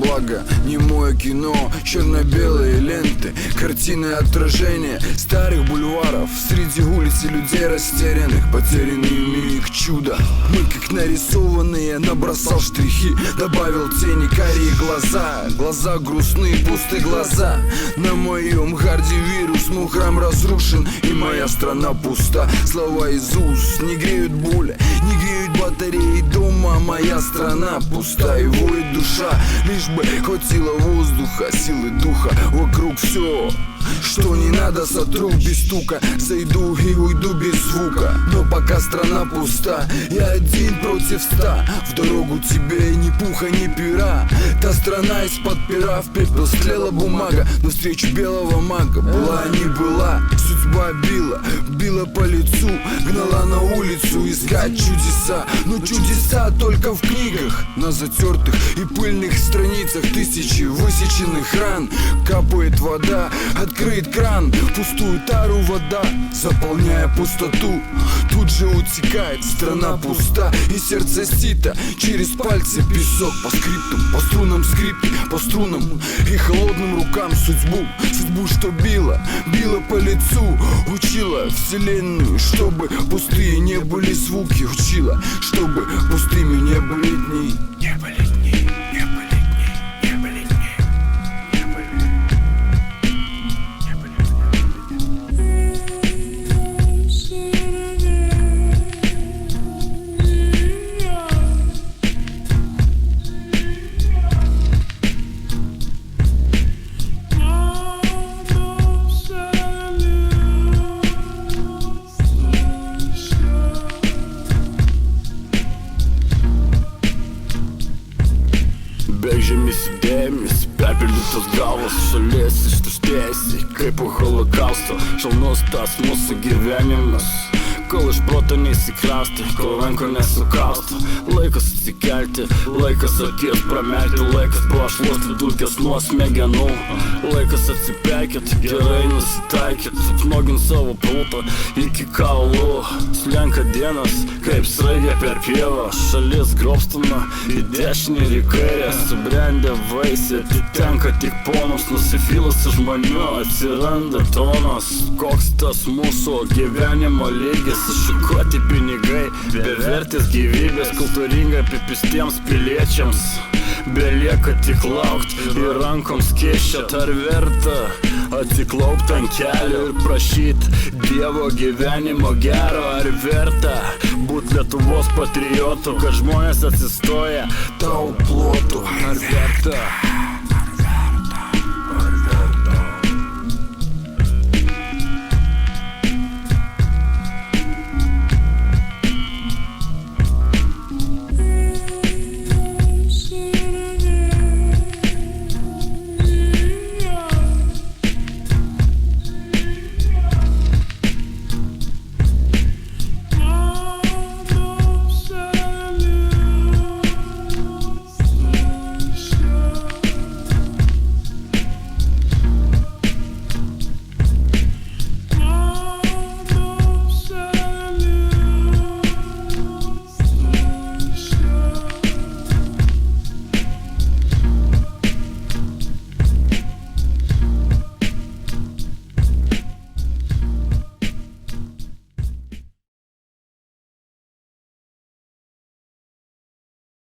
благо немое кино, черно-белые ленты, картины отражения старых бульваров, среди улиц и людей растерянных, потерянные миг чуда. Мы как нарисованные, набросал штрихи, добавил тени, карие глаза, глаза грустные, пустые глаза. На моем харде вирус, мой храм разрушен, и моя страна пуста. Слова из уст не греют боли, не греют батареи дома. Моя страна пуста и воет душа, лишь бы хватило воздуха, силы духа. Вокруг все, что не надо, сотру без стука. Зайду и уйду без звука, но пока страна пуста, я один против 100. В дорогу тебе ни пуха, ни пера. Та страна из-под пера, в пепел стлела бумага. Навстречу белого мага была, не была. Судьба била по лицу, гнала на улицу искать чудеса. Но чудеса только в книгах, на затертых и пыльных страницах. Тысячи высеченных ран, капает вода, открыт кран, пустую тару вода, заполняя пустоту. Тут же утекает, страна пуста, и сердце сито, через пальцы песок. По скриптам, по струнам скрипки, по струнам и холодным рукам судьбу, что била по лицу. Учила вселенную, чтобы пустые не были звуки. Учила, чтобы пустыми не были дни. Не были дни, не были дни, не были дни, не были дни, не были Beidžiamis įdėmis, perpildytos galvos, šalies ištuštėjusi kaip po holokausto. Šaunus tas mūsų gyvenimas, kol iš proto neįsikrausti, kol ranko nesukausto. Laikas atsikelti, laikas akis pramerkti, laikas prašluosti dulkes nuo smegenų. Laikas atsipeikėt, gerai nusitaikyt, apnogint savo protą iki kaulų. Slenka dienas, kaip sraigė per pievą, šalis grobstama į dešinį ir į kairę. Subrendę vaisiai atitenka tik ponus, nusifilusi žmonių atsiranda tonas. Koks tas mūsų gyvenimo lygis, iššukuoti pinigai, bevertis gyvybės, kultūringai apipistiems piliečiams. Belieka tik laukt ir rankoms kiščiat. Ar verta atsiklaupt ant kelio ir prašyt Dievo gyvenimo gero? Ar verta būt Lietuvos patriotu, kad žmonės atsistoja tau plotų? Ar verta?